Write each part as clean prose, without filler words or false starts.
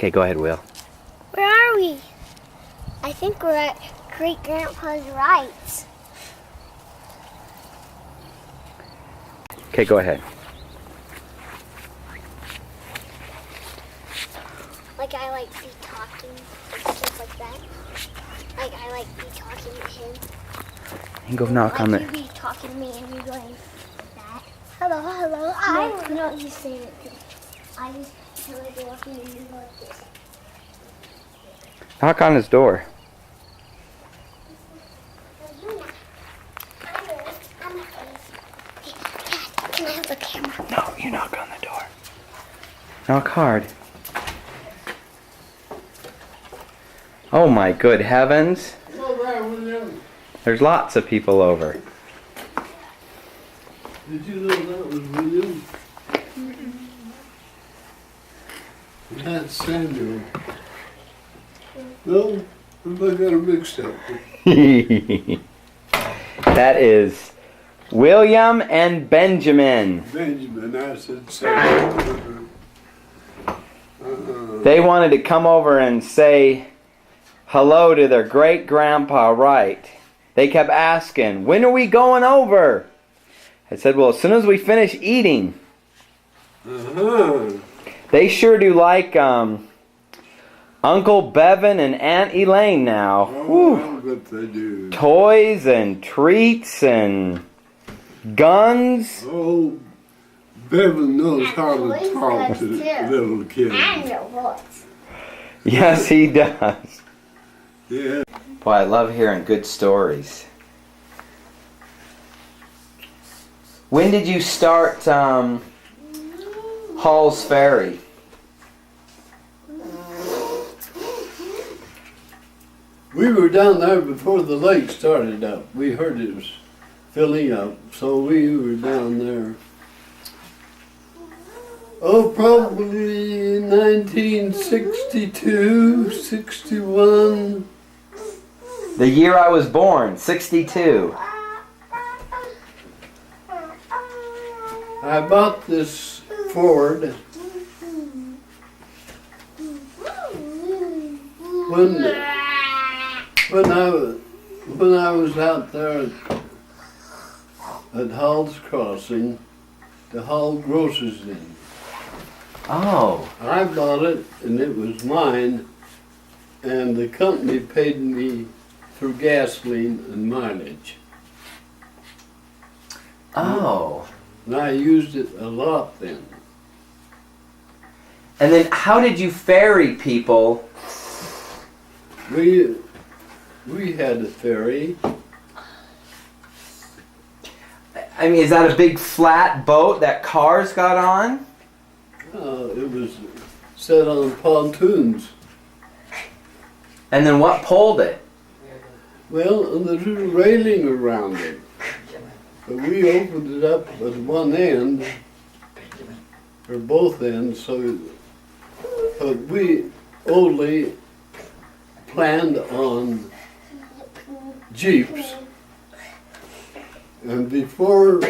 Okay, go ahead, Will. Where are we? I think we're at Great Grandpa's Wright. Okay, go ahead. Like I like be talking, like stuff like that. Like I like be talking to him. And go knock on Like the... you be talking to me and you going like that. Hello, hello. No, he's saying it. I just feel like walking and you go like this. Knock on his door. Can I have the camera? No, you knock on the door. Knock hard. Oh my good heavens. There's lots of people over. Did you know that was William? That's Samuel. No, I got a mixed up. That is William and Benjamin. Benjamin, I said Samuel. They wanted to come over and say hello to their great grandpa Wright. They kept asking, when are we going over? I said, well, as soon as we finish eating. They sure do like Uncle Bevan and Aunt Elaine now. Oh, I bet they do. Toys and treats and guns. Oh, Bevan knows how to talk to little kids. And your voice. Yes, he does. Yeah. Boy, I love hearing good stories. When did you start Hall's Ferry? We were down there before the lake started up. We heard it was filling up, so we were down there. Oh, probably 1962, 61. The year I was born, 62. I bought this Ford when I was out there at Hall's Crossing to haul groceries in. Oh. I bought it and it was mine, and the company paid me for gasoline and mileage. Oh. And I used it a lot then. And then how did you ferry people? We had a ferry. I mean, is that a big flat boat that cars got on? It was set on pontoons. And then what pulled it? Well, and there's a railing around it. But we opened it up at one end, or both ends, so but we only planned on Jeeps. And before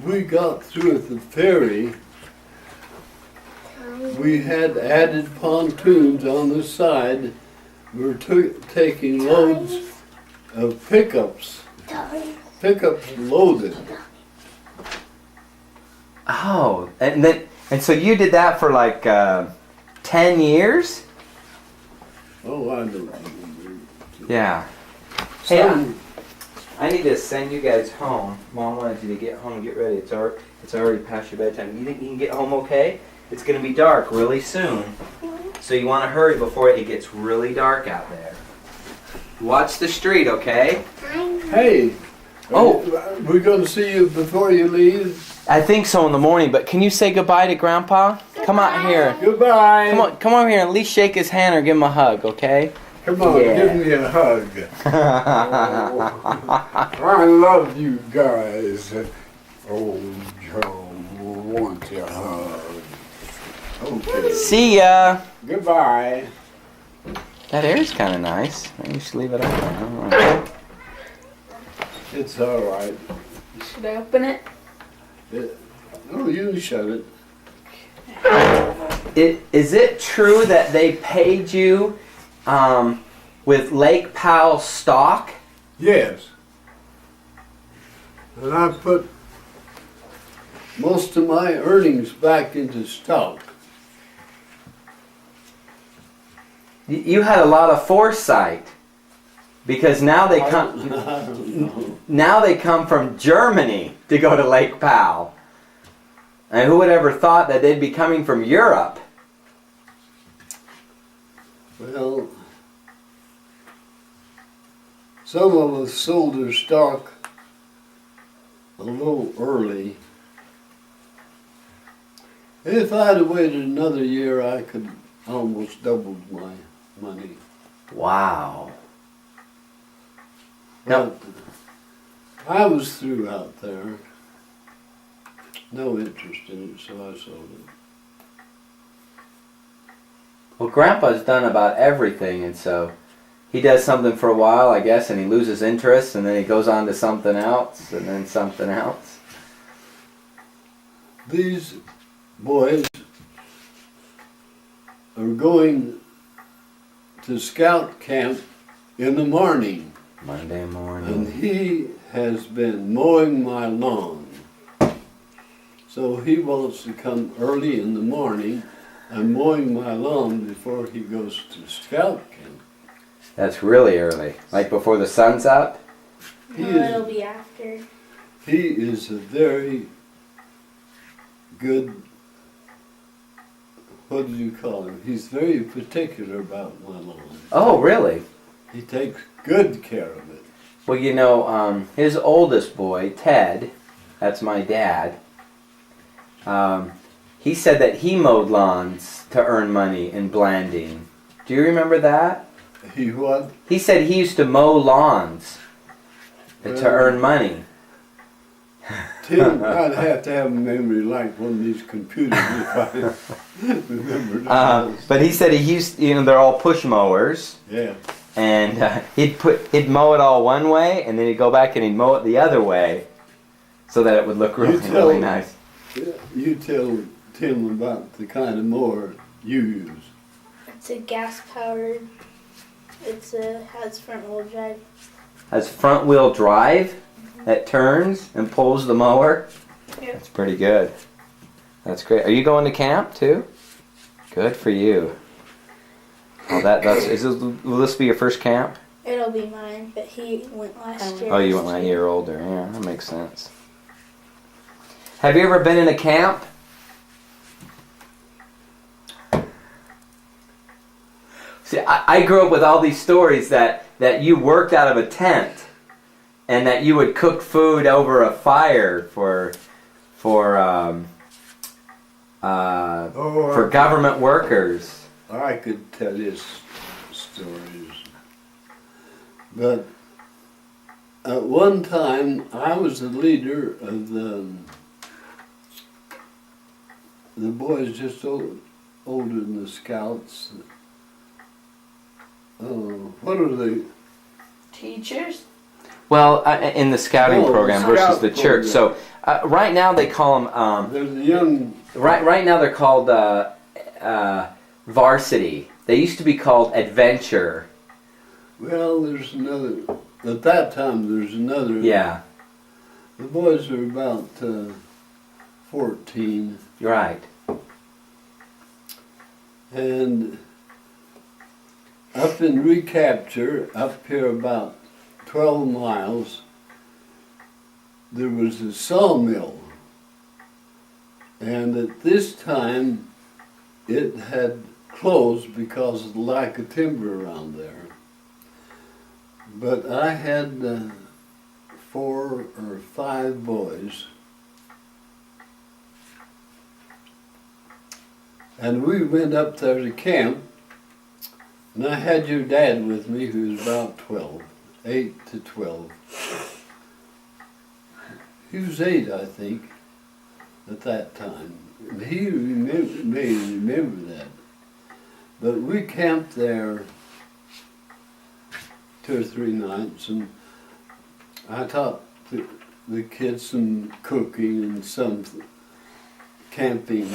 we got through at the ferry, we had added pontoons on the side. We were taking loads of pickups loaded. Oh, and so you did that for like 10 years? Oh, I don't know. Yeah. Hey, I need to send you guys home. Mom wanted you to get home and get ready. It's already past your bedtime. You think you can get home okay? It's going to be dark really soon. So you want to hurry before it gets really dark out there. Watch the street, okay? Hey, Oh, we're going to see you before you leave. I think so in the morning, but can you say goodbye to Grandpa? Come out here. Goodbye. Come over here and at least shake his hand or give him a hug, okay? Come on, Yeah. give me a hug. I love you guys. Oh, Joe, want your hug. Okay. See ya. Goodbye. That air's kind of nice. Maybe you should leave it open. I don't know. It's all right. Should I open it? No, you shut it. Is it true that they paid you with Lake Powell stock? Yes. And I put most of my earnings back into stock. You had a lot of foresight, because now they I come. don't know. Now they come from Germany to go to Lake Powell. And who would ever thought that they'd be coming from Europe? Well, some of us sold their stock a little early. If I'd have waited another year, I could almost doubled my money. Wow. Now, But I was through out there. No interest in it, so I sold it. well, Grandpa's done about everything, and so he does something for a while, I guess, and he loses interest, and then he goes on to something else, and then something else. These boys are going to scout camp in the morning, Monday and morning. he has been mowing my lawn. So he wants to come early in the morning and mowing my lawn before he goes to scout camp. That's really early, like before the sun's up. He No, is- it'll be after. He is a very good, what do you call him? He's very particular about my lawn. Oh, really? He takes good care of it. Well, you know, his oldest boy, Ted, that's my dad, he said that he mowed lawns to earn money in Blanding. Do you remember that? He what? He said he used to mow lawns to earn money. Tim, I'd have to have a memory like one of these computers if I remember that. But he said he used, you know, they're all push mowers, Yeah. and he'd mow it all one way, and then he'd go back and he'd mow it the other way, so that it would look really, tell really him. nice. You tell Tim about the kind of mower you use. It's a gas powered. Has front wheel drive. Has front wheel drive that turns and pulls the mower. Yep. That's pretty good. That's great. Are you going to camp too? Good for you. Oh, will this be your first camp? It'll be mine, but he went last year. Oh, you went like a year older. Yeah, that makes sense. Have you ever been in a camp? See, I grew up with all these stories that you worked out of a tent, and that you would cook food over a fire for government workers. I could tell you stories. But at one time, I was the leader of the boys just older than the scouts. What are they? Teachers? Well, in the scouting Oh, program scout versus the church. program. So right now they call them. There's a young. Right now they're called varsity. They used to be called adventure. Well, there's another. At that time, there's another. Yeah, The boys are about 14, you're right. and up in recapture, up here about 12 miles, there was a sawmill. And at this time, it had closed because of the lack of timber around there. But I had 4 or 5 boys, and we went up there to camp, and I had your dad with me, who was about 12, 8 to 12. He was 8, I think, at that time. And he may remember that. But we camped there 2 or 3 nights, and I taught the kids some cooking and some camping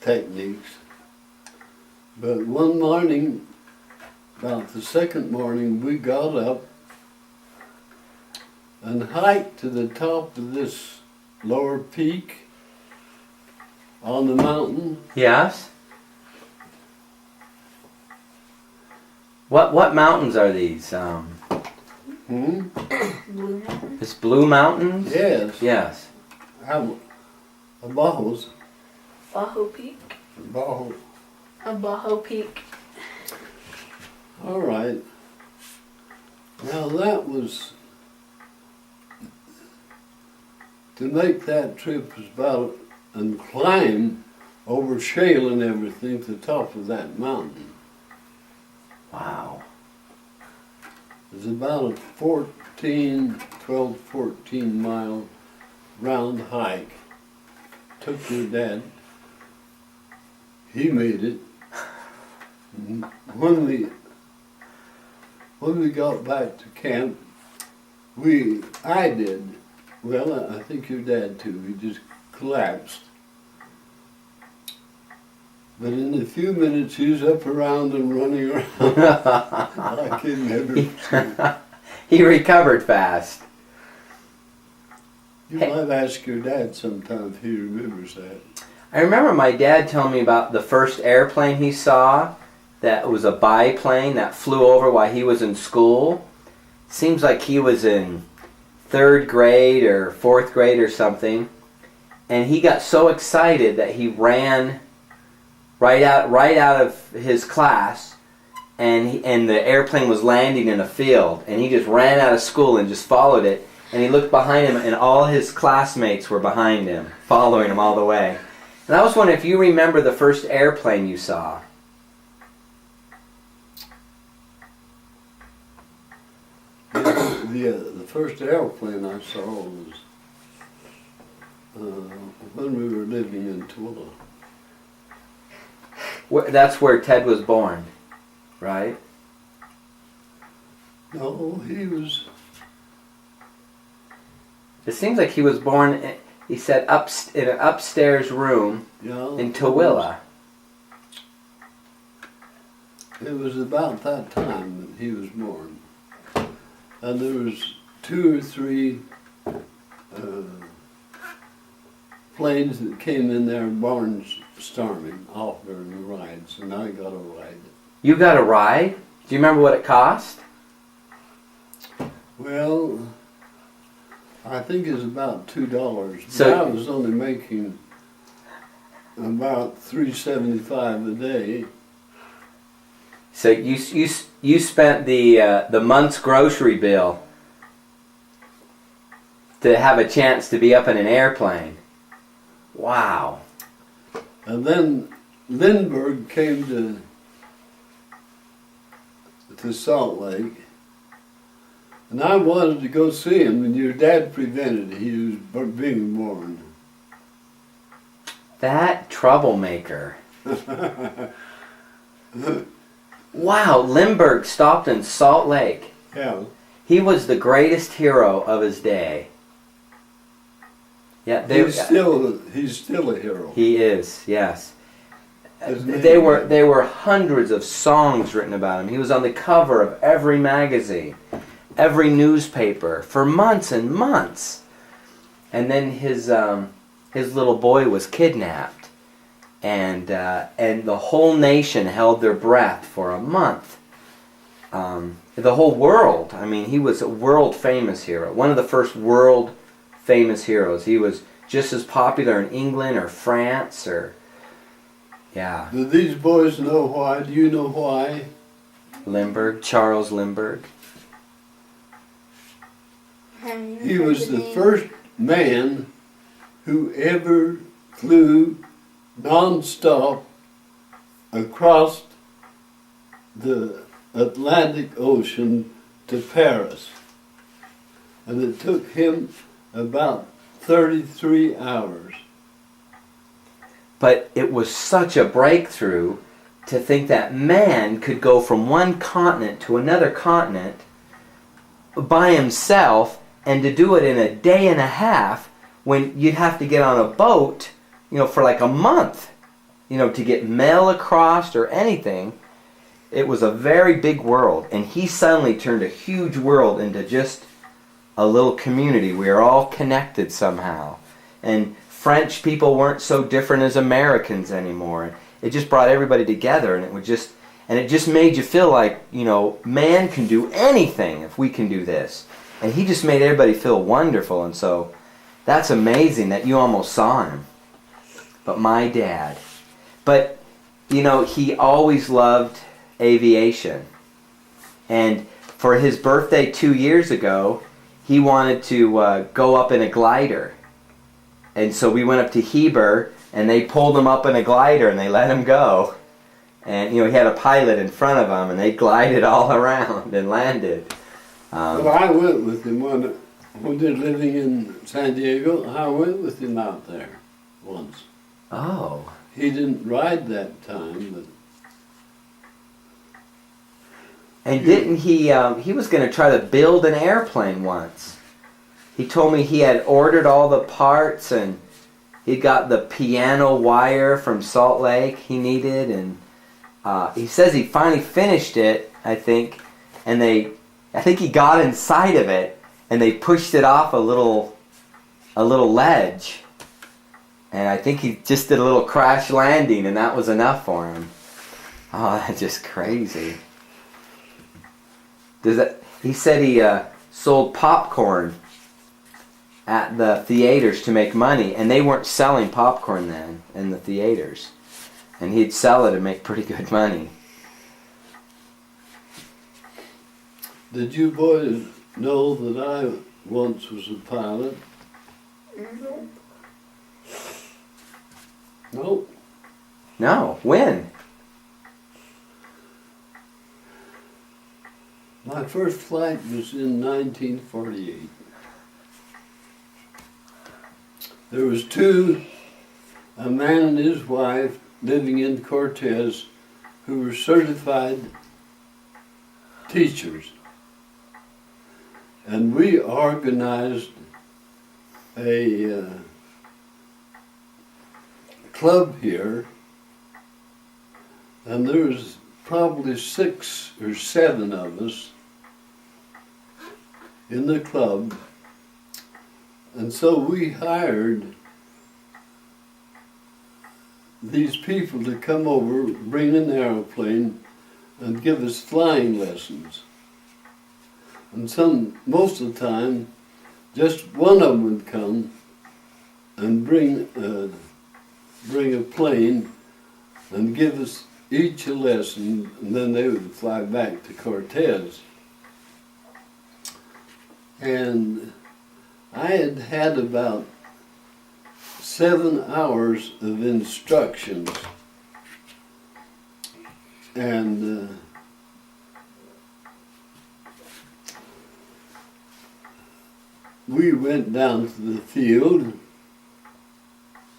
techniques. But one morning, about the second morning, we got up and hiked to the top of this lower peak on the mountain. Yes. What mountains are these? Hmm? Blue Mountain? It's Blue Mountains? Yes. Yes. Abajos. Bajo Peak? Abajo. A Bajo Peak. All right. Now that was, to make that trip was about, and climb over shale and everything to the top of that mountain. Wow. It was about a 12, 14 mile round hike. Took your dad. He made it. When we got back to camp, I did. Well, I think your dad too. He just collapsed. But in a few minutes, he was up around and running around like he never. He recovered fast. You might ask your dad sometime if he remembers that. I remember my dad telling me about the first airplane he saw that was a biplane that flew over while he was in school. Seems like he was in 3rd grade or 4th grade or something. And he got so excited that he ran right out of his class, and the airplane was landing in a field, and he just ran out of school and just followed it. And he looked behind him, and all his classmates were behind him, following him all the way. And I was wondering if you remember the first airplane you saw. The first airplane I saw was when we were living in Tooele. That's where Ted was born, right? No, he was. It seems like he was born, he said, in an upstairs room in Tooele. It was about that time that he was born. And there was 2 or 3 planes that came in there barnstorming, offering rides, and I got a ride. You got a ride? Do you remember what it cost? Well, I think it's about $2. So- But I was only making about $3.75 a day. So you spent the month's grocery bill to have a chance to be up in an airplane. Wow. And then Lindbergh came to Salt Lake, and I wanted to go see him, and your dad prevented it. He was being born. That troublemaker. Wow, Lindbergh stopped in Salt Lake. Yeah. He was the greatest hero of his day. Yeah, He's still a hero. He is, yes. His name- There were hundreds of songs written about him. He was on the cover of every magazine, every newspaper for months and months. And then his little boy was kidnapped, and the whole nation held their breath for a month. The whole world. I mean, he was a world famous hero. One of the first world famous heroes. He was just as popular in England or France or, yeah. Do these boys know why? Do you know why? Lindbergh, Charles Lindbergh. He was the first man who ever flew non-stop across the Atlantic Ocean to Paris. And it took him about 33 hours. But it was such a breakthrough to think that man could go from one continent to another continent by himself, and to do it in a day and a half when you'd have to get on a boat, for like a month. to get mail across or anything, it was a very big world. And he suddenly turned a huge world into just a little community. We are all connected somehow. And French people weren't so different as Americans anymore. It just brought everybody together, and it just made you feel like, man can do anything if we can do this. And he just made everybody feel wonderful. And so that's amazing that you almost saw him. But my dad. But, he always loved aviation. And for his birthday 2 years ago, he wanted to go up in a glider. And so we went up to Heber, and they pulled him up in a glider, and they let him go. And, he had a pilot in front of him, and they glided all around and landed. Well, I went with him when they're living in San Diego. I went with him out there once. Oh. He didn't ride that time, but... And didn't he was going to try to build an airplane once. He told me he had ordered all the parts, and he got the piano wire from Salt Lake he needed, and he says he finally finished it, I think, and I think he got inside of it, and they pushed it off a little ledge, and I think he just did a little crash landing, and that was enough for him. Oh, that's just crazy. He said he sold popcorn at the theaters to make money, and they weren't selling popcorn then in the theaters, and he'd sell it and make pretty good money. Did you boys know that I once was a pilot? No. Nope. No, when? My first flight was in 1948. There was a man and his wife living in Cortez who were certified teachers. And we organized a club here, and there was probably 6 or 7 of us in the club, and so we hired these people to come over, bring an airplane, and give us flying lessons. And most of the time, just one of them would come and bring a plane and give us each a lesson, and then they would fly back to Cortez. And I had about 7 hours of instructions, and we went down to the field,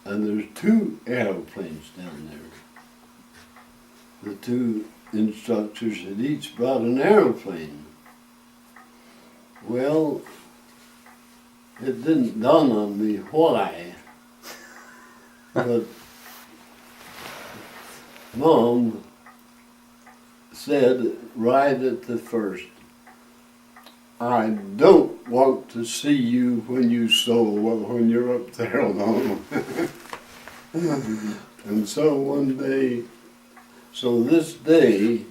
and there's 2 airplanes down there. The 2 instructors had each brought an airplane. Well, it didn't dawn on me why, but Mom said right at the first, "I don't want to see you when you sew when you're up there alone." And so this day,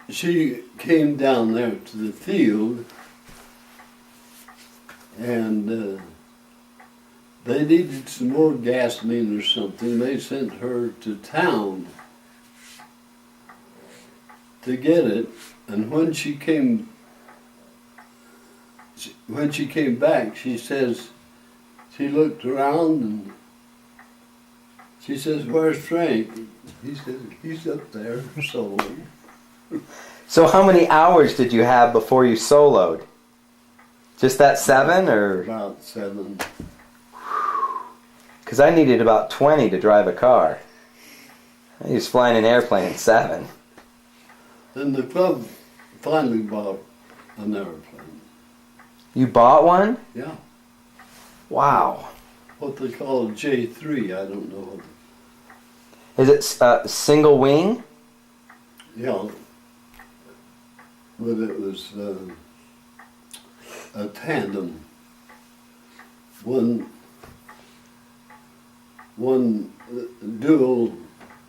she came down there to the field, and they needed some more gasoline or something. They sent her to town to get it, and when she came back, she says, she looked around and she says, "Where's Frank?" He says, "He's up there soloing." So how many hours did you have before you soloed? Just that 7, or? About 7. Because I needed about 20 to drive a car. I was flying an airplane at 7. Then the club finally bought an airplane. You bought one? Yeah. Wow. what they call a J3. I don't know what. Is it single wing? Yeah, but it was a tandem. One dual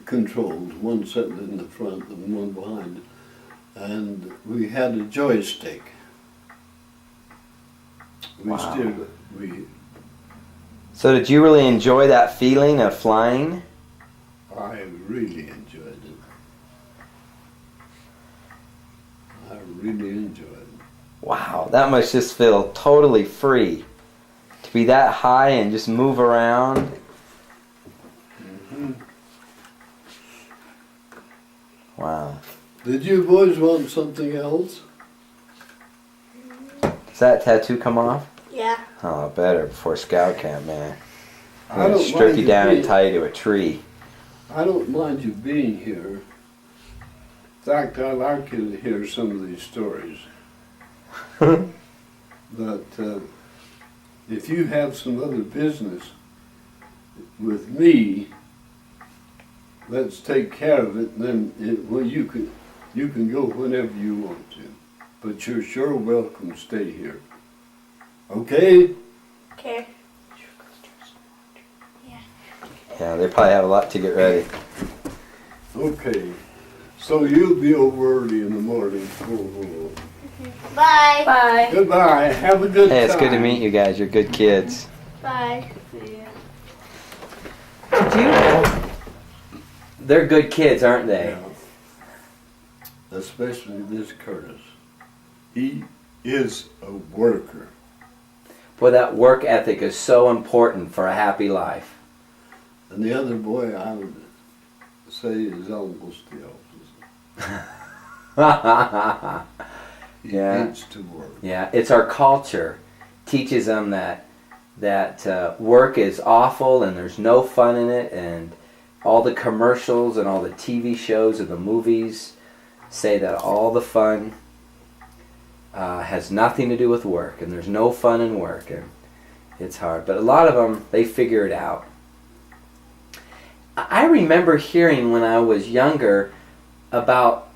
controls, one sitting in the front and one behind, and we had a joystick. We Wow. steered it. So did you really enjoy that feeling of flying? I really enjoyed it. I really enjoyed it. Wow, that must just feel totally free. To be that high and just move around. Mhm. Wow. Did you boys want something else? Does that tattoo come off? Yeah. Oh, better before scout camp, man. I I'm don't gonna strip mind you you down and being- tie you to a tree. I don't mind you being here. In fact, I like you to hear some of these stories. But if you have some other business with me, let's take care of it. And then, well, you can go whenever you want to. But you're sure welcome to stay here. Okay? Okay. Yeah, they probably have a lot to get ready. Okay. So you'll be over early in the morning. Bye. Bye. Goodbye. Have a good time. Hey, it's good to meet you guys. You're good kids. Bye. Did you know? They're good kids, aren't they? Yeah. Especially this Curtis. He is a worker. Boy, that work ethic is so important for a happy life. And the other boy, I would say, is almost the opposite. He Yeah. hates to work. Yeah, it's our culture teaches them that work is awful and there's no fun in it, and all the commercials and all the TV shows and the movies say that all the fun has nothing to do with work, and there's no fun in work, and it's hard. But a lot of them, they figure it out. I remember hearing when I was younger about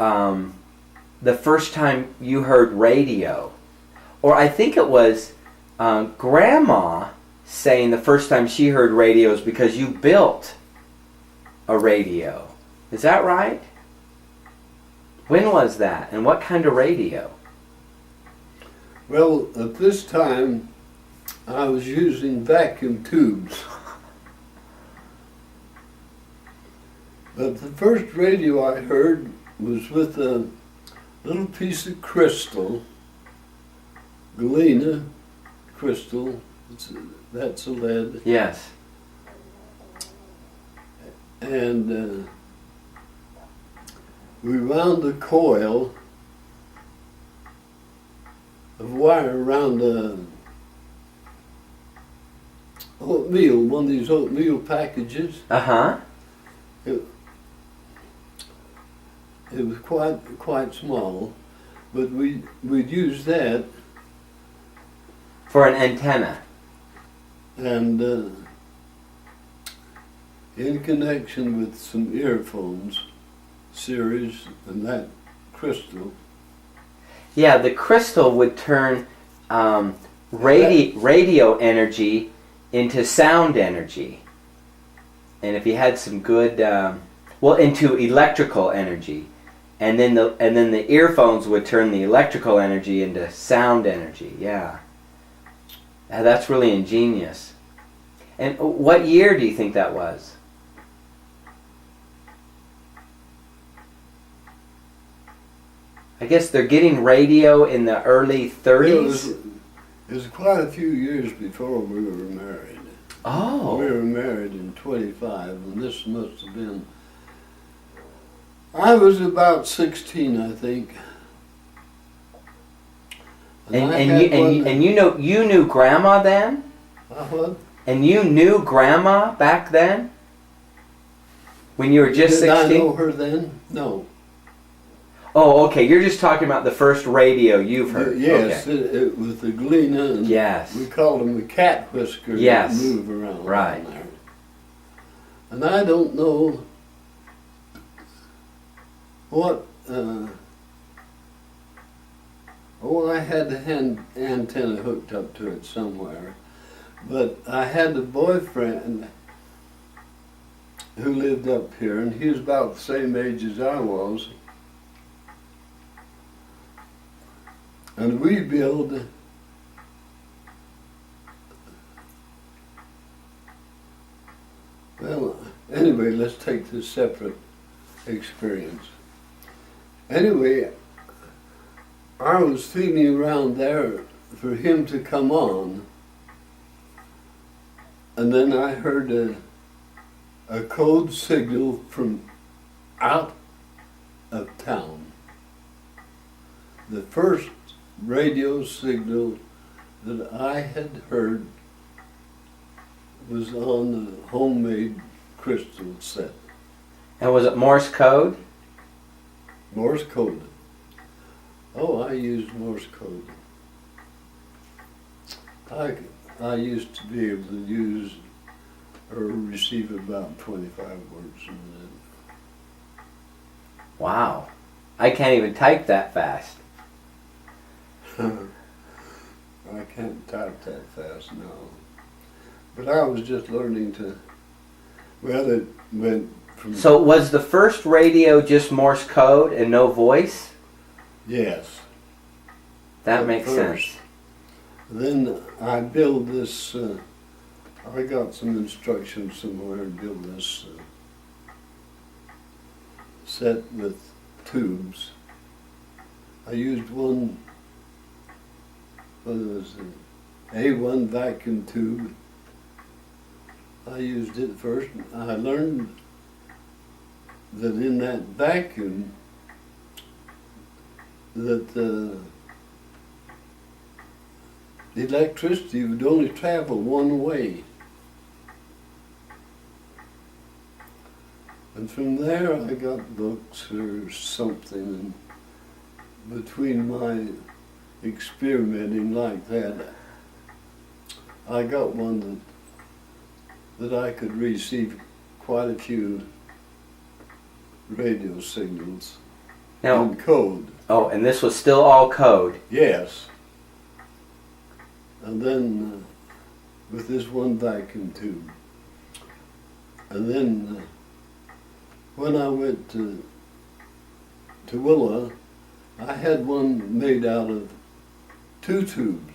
the first time you heard radio, or I think it was Grandma saying the first time she heard radios because you built a radio. Is that right? When was that, and what kind of radio? Well, at this time, I was using vacuum tubes. But the first radio I heard was with a little piece of crystal, galena crystal, that's a lead, Yes. and we wound a coil of wire around oatmeal, one of these oatmeal packages. Uh-huh. It was quite small, but we'd use that, For an antenna. and in connection with some earphones series and that crystal. Yeah, the crystal would turn radio energy into sound energy. And if you had some good, into electrical energy. And then the earphones would turn the electrical energy into sound energy. Yeah. That's really ingenious. And what year do you think that was? I guess they're getting radio in the early 30s. It was quite a few years before we were married. Oh. We were married in 25, and this must have been, I was about 16, I think. And you knew Grandma then? What? And you knew Grandma back then? When you were just Did 16? I know her then? No. Oh, okay. You're just talking about the first radio you've heard. Yes, Okay. it was the Galena, and Yes. we called them the cat whiskers Yes. that move around Right. down there. And I don't know what. I had the antenna hooked up to it somewhere, but I had a boyfriend who lived up here, and he was about the same age as I was. And we built anyway, let's take this separate experience. Anyway, I was feeling around there for him to come on, and then I heard a code signal from out of town. The first radio signal that I had heard was on a homemade crystal set. And was it Morse code? Morse code. Oh, I used Morse code. I used to be able to use or receive about 25 words a minute. Wow. I can't even type that fast. I can't type that fast now. But I was just learning to, it went from... So was the first radio just Morse code and no voice? Yes. That At makes first. sense. Then I built this, I got some instructions somewhere to build this set with tubes. I used one, what was it, A1 vacuum tube. I used it first. I learned that in that vacuum that the electricity would only travel one way. And from there I got books or something, and between my experimenting like that, I got one that I could receive quite a few radio signals in code. Oh, and this was still all code. Yes. And then with this one vacuum tube. And then when I went to Willa, I had one made out of 2 tubes,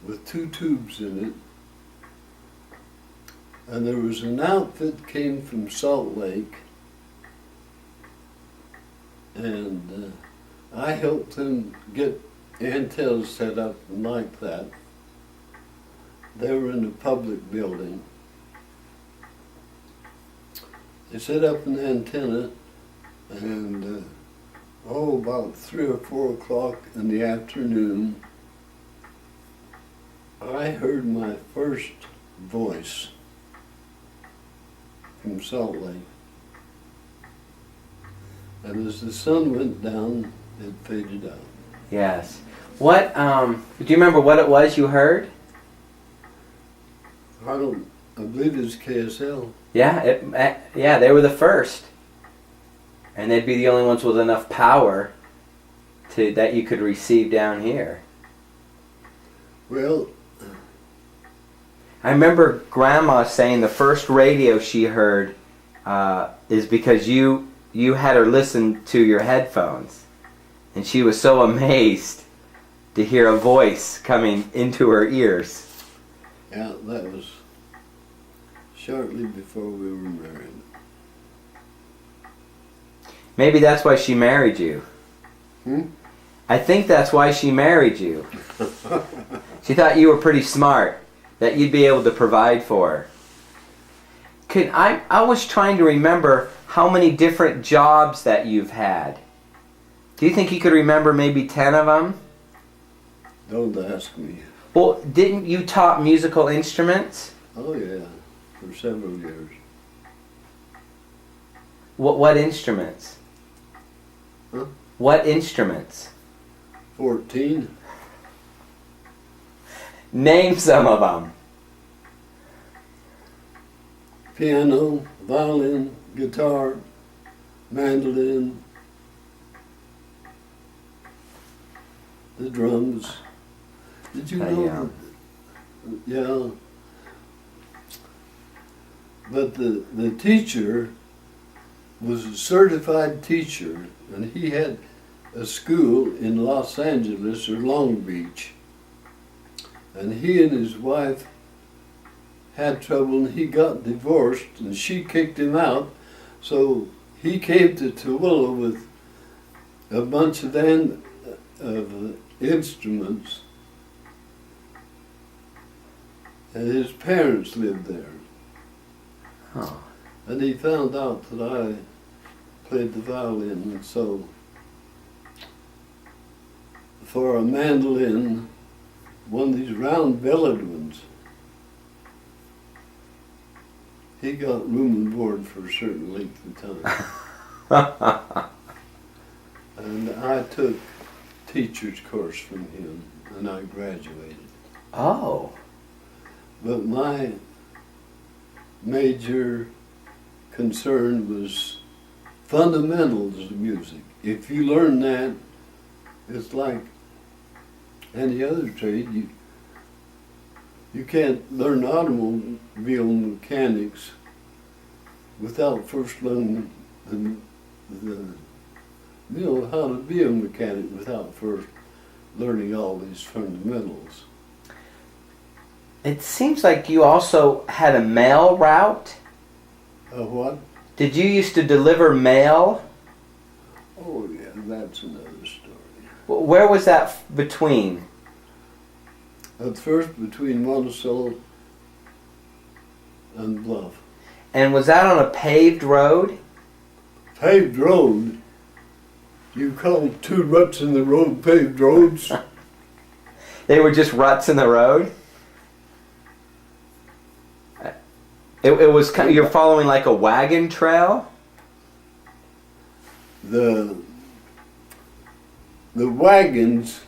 with 2 tubes in it. And there was an outfit came from Salt Lake, and I helped them get antennas set up like that. They were in a public building. They set up an antenna, and about 3 or 4 o'clock in the afternoon, I heard my first voice from Salt Lake. And as the sun went down, it faded out. Yes. What, do you remember what it was you heard? I believe it's KSL. Yeah, yeah, they were the first. And they'd be the only ones with enough power that you could receive down here. Well, I remember Grandma saying the first radio she heard is because you had her listen to your headphones. And she was so amazed to hear a voice coming into her ears. yeah, that was shortly before we were married. Maybe that's why she married you. I think that's why she married you. She thought you were pretty smart, that you'd be able to provide for her. I was trying to remember how many different jobs that you've had. Do you think you could remember maybe 10 of them? Don't ask me. Well, didn't you taught musical instruments? Oh yeah, for several years. What instruments? What instruments? 14. Name some of them. Piano, violin, guitar, mandolin, the drums. Did you know? Yeah. But the teacher was a certified teacher, and he had a school in Los Angeles or Long Beach. And he and his wife had trouble, and he got divorced, and she kicked him out. So he came to Tooele with a bunch of instruments, and his parents lived there. Oh. And he found out that I played the violin, and so for a mandolin, one of these round bellied ones, he got room and board for a certain length of time. And I took teacher's course from him, and I graduated. Oh. But my major concern was fundamentals of music. If you learn that, it's like any other trade. You can't learn automobile mechanics without first learning how to be a mechanic without first learning all these fundamentals. It seems like you also had a mail route. What? Did you used to deliver mail? Oh yeah, that's another story. Where was that between? At first between Monticello and Bluff. And was that on a paved road? Paved road? You call 2 ruts in the road paved roads? They were just ruts in the road? It was kind of, you're following like a wagon trail? The wagons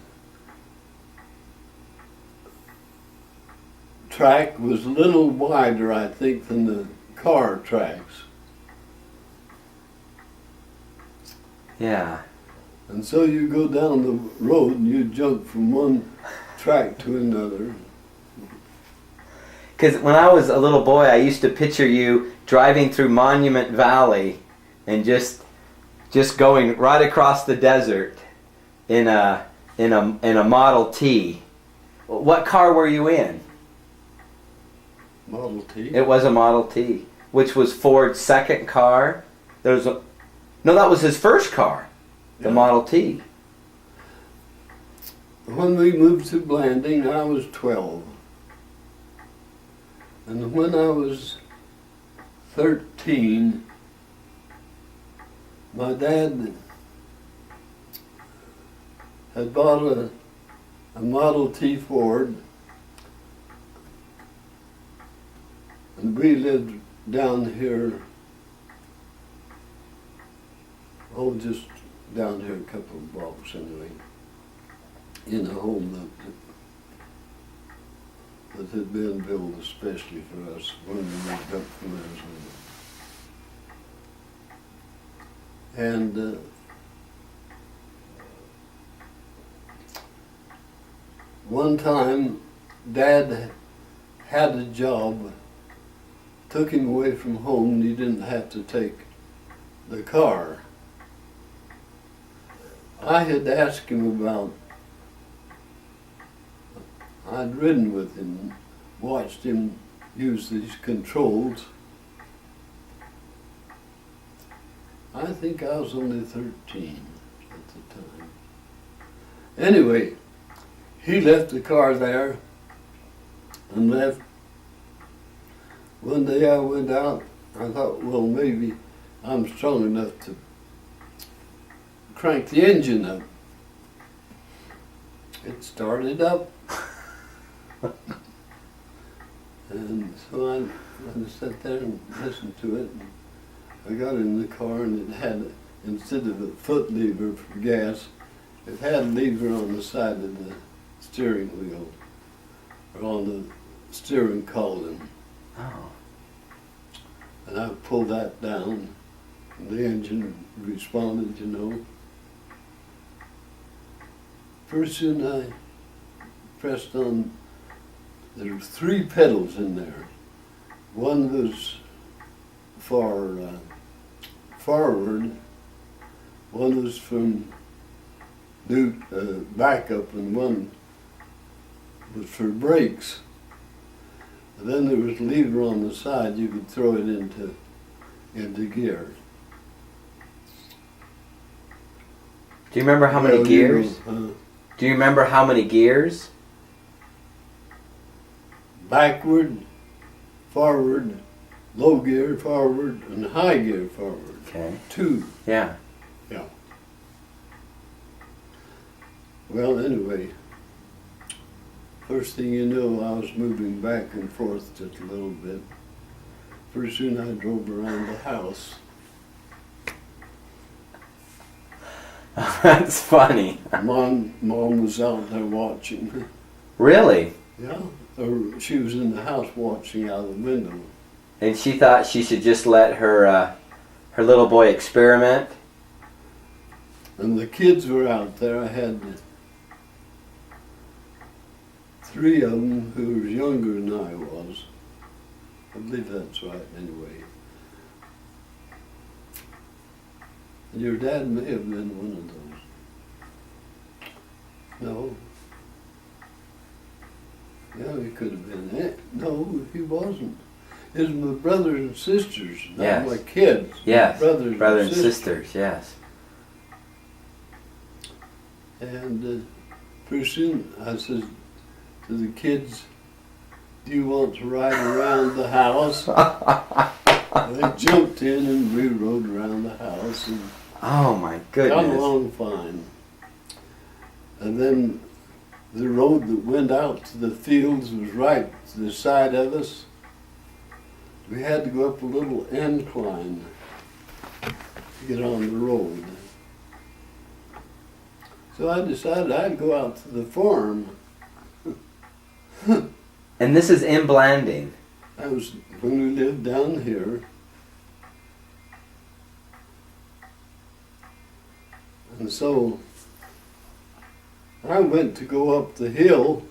track was a little wider, I think, than the car tracks. Yeah. And so you go down the road and you jump from one track to another. Because when I was a little boy, I used to picture you driving through Monument Valley and just going right across the desert in a Model T. What car were you in? Model T? It was a Model T, which was Ford's second car. No, that was his first car, the Yeah. Model T. When we moved to Blanding, I was 12. And when I was 13, my dad had bought a Model T Ford, and we lived down here, just down here a couple of blocks anyway, in a home that had been built especially for us when we moved up from Arizona. And one time, Dad had a job, took him away from home, and he didn't have to take the car. I had asked him about, I'd ridden with him, watched him use these controls. I think I was only 13 at the time. Anyway, he left the car there and left. One day I went out, I thought, well, maybe I'm strong enough to crank the engine up. It started up. And so I sat there and listened to it. And I got in the car, and it had instead of a foot lever for gas, it had a lever on the side of the steering wheel, or on the steering column. Oh. And I pulled that down, and the engine responded, you know. Pretty soon I pressed on, there were 3 pedals in there. One was for forward, one was from backup, and one was for brakes. And then there was a lever on the side, you could throw it into gear. Do you remember how many Well, gears? you know, Do you remember how many gears? backward, forward, low gear forward, and high gear forward. Okay. 2. Yeah. Yeah. Well, anyway, first thing you know, I was moving back and forth just a little bit. Pretty soon I drove around the house. That's funny. Mom was out there watching. Really? Yeah. Or she was in the house watching out the window. And she thought she should just let her her little boy experiment. And the kids were out there. I had 3 of them who were younger than I was. I believe that's right, anyway. Your dad may have been one of those. No. Yeah, he could have been it. No, he wasn't. It was my brothers and sisters, not Yes. my kids. Yes. Brothers Brother and and sisters. sisters, yes. And pretty soon I said to the kids, "Do you want to ride around the house?" They jumped in and we rode around the house and Oh my got goodness. along fine. And then the road that went out to the fields was right to the side of us. We had to go up a little incline to get on the road. So I decided I'd go out to the farm. And this is in Blanding. That was when we lived down here. And so I went to go up the hill,